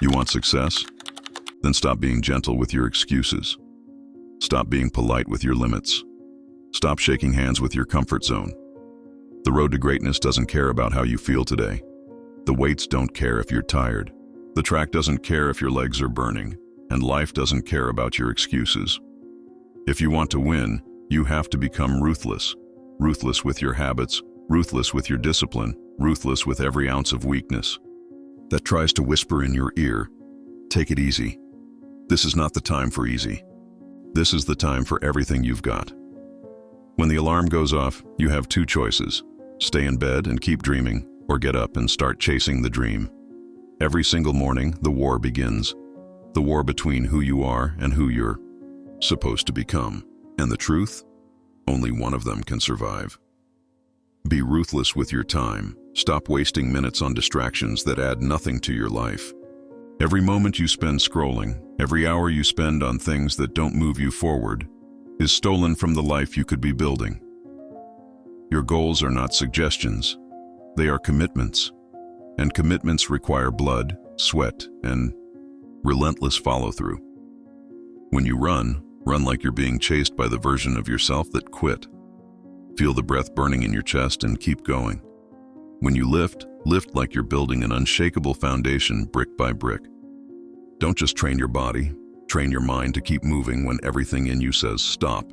You want success? Then stop being gentle with your excuses. Stop being polite with your limits. Stop shaking hands with your comfort zone. The road to greatness doesn't care about how you feel today. The weights don't care if you're tired. The track doesn't care if your legs are burning. And life doesn't care about your excuses. If you want to win, you have to become ruthless. Ruthless with your habits, ruthless with your discipline, ruthless with every ounce of weakness that tries to whisper in your ear, "Take it easy." This is not the time for easy. This is the time for everything you've got. When the alarm goes off, you have two choices: stay in bed and keep dreaming, or get up and start chasing the dream. Every single morning, the war begins. The war between who you are and who you're supposed to become. And the truth? Only one of them can survive. Be ruthless with your time. Stop wasting minutes on distractions that add nothing to your life. Every moment you spend scrolling, every hour you spend on things that don't move you forward, is stolen from the life you could be building. Your goals are not suggestions. They are commitments. And commitments require blood, sweat, and relentless follow-through. When you run like you're being chased by the version of yourself that quit. Feel the breath burning in your chest and keep going. When you lift like you're building an unshakable foundation brick by brick. Don't just train your body, train your mind to keep moving when everything in you says stop.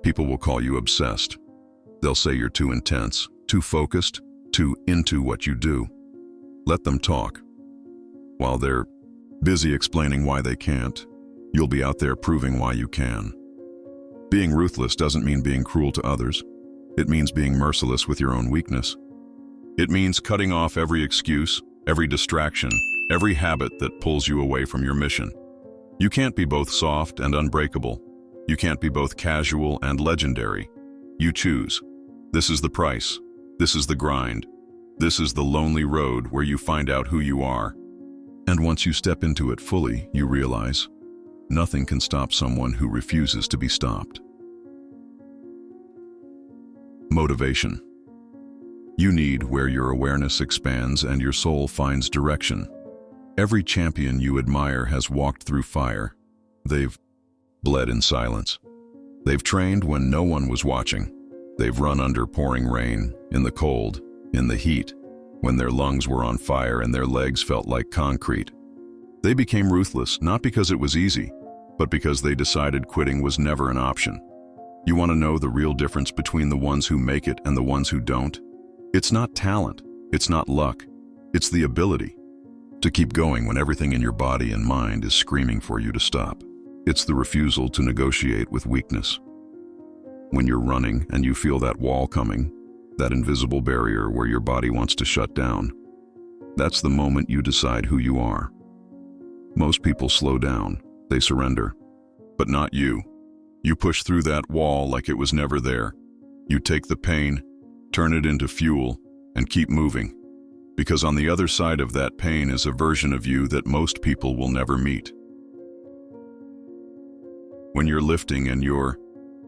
People will call you obsessed. They'll say you're too intense, too focused, too into what you do. Let them talk. While they're busy explaining why they can't, you'll be out there proving why you can. Being ruthless doesn't mean being cruel to others. It means being merciless with your own weakness. It means cutting off every excuse, every distraction, every habit that pulls you away from your mission. You can't be both soft and unbreakable. You can't be both casual and legendary. You choose. This is the price. This is the grind. This is the lonely road where you find out who you are. And once you step into it fully, you realize nothing can stop someone who refuses to be stopped. Motivation. You need where your awareness expands and your soul finds direction. Every champion you admire has walked through fire. They've bled in silence. They've trained when no one was watching. They've run under pouring rain, in the cold, in the heat, when their lungs were on fire and their legs felt like concrete. They became ruthless, not because it was easy, but because they decided quitting was never an option. You want to know the real difference between the ones who make it and the ones who don't? It's not talent, it's not luck, it's the ability to keep going when everything in your body and mind is screaming for you to stop. It's the refusal to negotiate with weakness. When you're running and you feel that wall coming, that invisible barrier where your body wants to shut down, that's the moment you decide who you are. Most people slow down, they surrender. But not you. You push through that wall like it was never there. You take the pain, turn it into fuel, and keep moving. Because on the other side of that pain is a version of you that most people will never meet. When you're lifting and your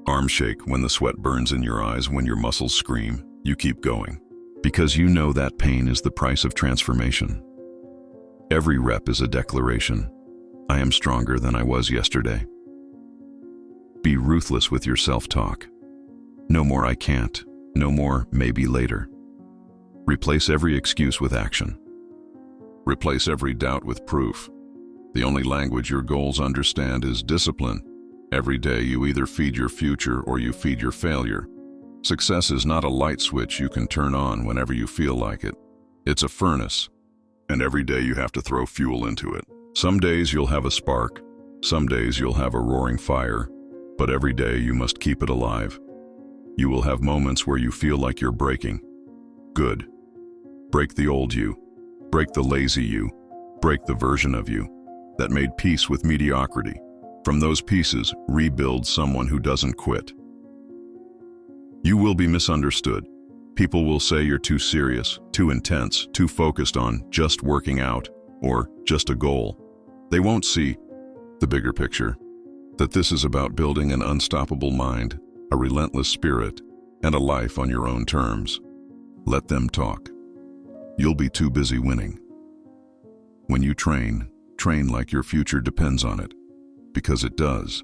arms shake, when the sweat burns in your eyes, when your muscles scream, you keep going. Because you know that pain is the price of transformation. Every rep is a declaration. I am stronger than I was yesterday. Be ruthless with your self-talk. No more I can't. No more maybe later. Replace every excuse with action. Replace every doubt with proof. The only language your goals understand is discipline. Every day you either feed your future or you feed your failure. Success is not a light switch you can turn on whenever you feel like it. It's a furnace, and every day you have to throw fuel into it. Some days you'll have a spark, some days you'll have a roaring fire, but every day you must keep it alive. You will have moments where you feel like you're breaking. Good. Break the old you. Break the lazy you. Break the version of you that made peace with mediocrity. From those pieces, rebuild someone who doesn't quit. You will be misunderstood. People will say you're too serious, too intense, too focused on just working out or just a goal. They won't see the bigger picture, that this is about building an unstoppable mind, a relentless spirit, and a life on your own terms. Let them talk. You'll be too busy winning. When you train, train like your future depends on it, because it does.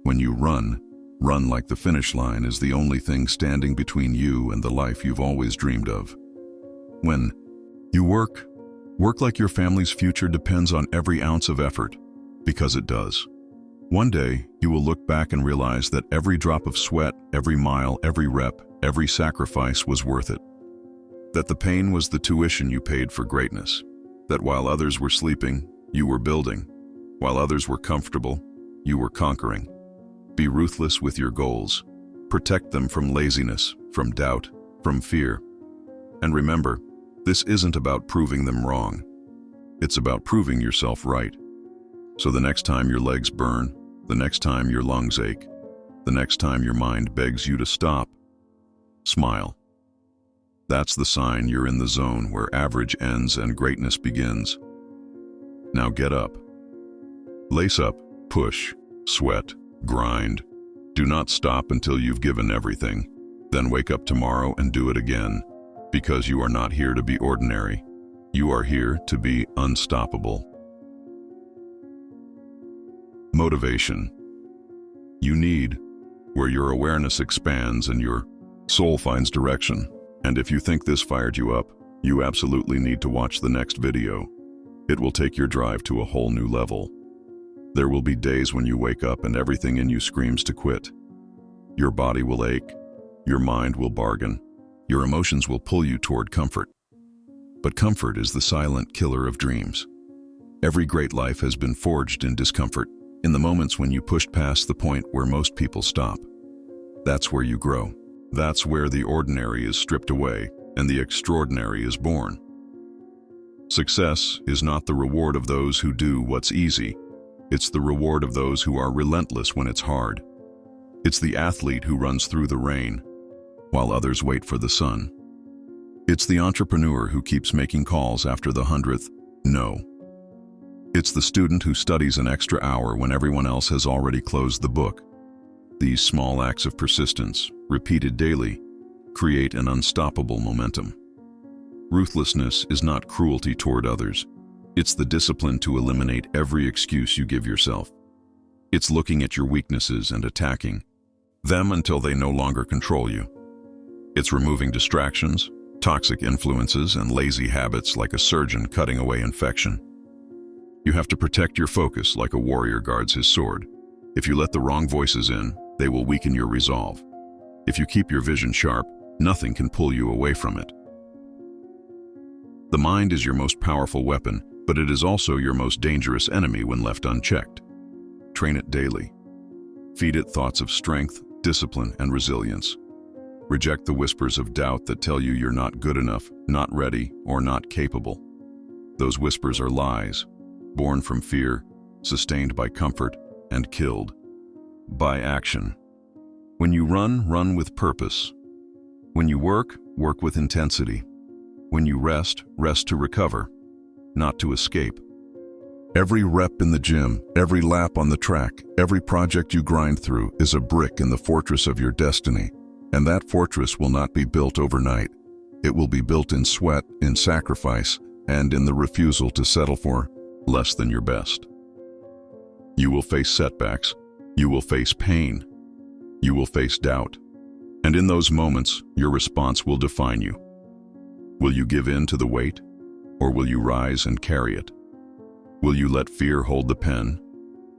When you run, run like the finish line is the only thing standing between you and the life you've always dreamed of. When you work, work like your family's future depends on every ounce of effort, because it does. One day, you will look back and realize that every drop of sweat, every mile, every rep, every sacrifice was worth it. That the pain was the tuition you paid for greatness. That while others were sleeping, you were building. While others were comfortable, you were conquering. Be ruthless with your goals. Protect them from laziness, from doubt, from fear. And remember, this isn't about proving them wrong. It's about proving yourself right. So the next time your legs burn, the next time your lungs ache, the next time your mind begs you to stop, smile. That's the sign you're in the zone where average ends and greatness begins. Now get up. Lace up, push, sweat, grind. Do not stop until you've given everything. Then wake up tomorrow and do it again, because you are not here to be ordinary. You are here to be unstoppable. Motivation. You need where your awareness expands and your soul finds direction. And if you think this fired you up, you absolutely need to watch the next video. It will take your drive to a whole new level. There will be days when you wake up and everything in you screams to quit. Your body will ache, your mind will bargain, your emotions will pull you toward comfort. But comfort is the silent killer of dreams. Every great life has been forged in discomfort, in the moments when you pushed past the point where most people stop. That's where you grow. That's where the ordinary is stripped away and the extraordinary is born. Success is not the reward of those who do what's easy. It's the reward of those who are relentless when it's hard. It's the athlete who runs through the rain, while others wait for the sun. It's the entrepreneur who keeps making calls after the 100th no. It's the student who studies an extra hour when everyone else has already closed the book. These small acts of persistence, repeated daily, create an unstoppable momentum. Ruthlessness is not cruelty toward others. It's the discipline to eliminate every excuse you give yourself. It's looking at your weaknesses and attacking them until they no longer control you. It's removing distractions, toxic influences, and lazy habits like a surgeon cutting away infection. You have to protect your focus like a warrior guards his sword. If you let the wrong voices in, they will weaken your resolve. If you keep your vision sharp, nothing can pull you away from it. The mind is your most powerful weapon, but it is also your most dangerous enemy when left unchecked. Train it daily. Feed it thoughts of strength, discipline, and resilience. Reject the whispers of doubt that tell you you're not good enough, not ready, or not capable. Those whispers are lies, born from fear, sustained by comfort, and killed by action. When you run, run with purpose. When you work, work with intensity. When you rest, rest to recover, not to escape. Every rep in the gym, every lap on the track, every project you grind through is a brick in the fortress of your destiny. And that fortress will not be built overnight. It will be built in sweat, in sacrifice, and in the refusal to settle for less than your best. You will face setbacks. You will face pain. You will face doubt. And in those moments, your response will define you. Will you give in to the weight, or will you rise and carry it? Will you let fear hold the pen,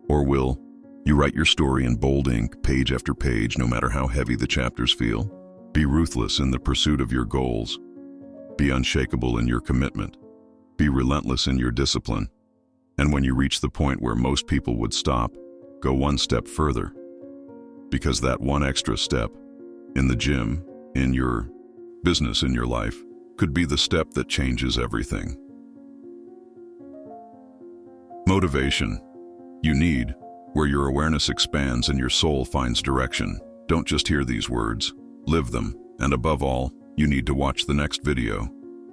or will you write your story in bold ink, page after page, no matter how heavy the chapters feel? Be ruthless in the pursuit of your goals. Be unshakable in your commitment. Be relentless in your discipline. And when you reach the point where most people would stop, go one step further. Because that one extra step, in the gym, in your business, in your life, could be the step that changes everything. Motivation. You need where your awareness expands and your soul finds direction. Don't just hear these words, live them. And above all, you need to watch the next video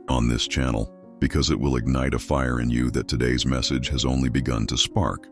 on this channel, because it will ignite a fire in you that today's message has only begun to spark.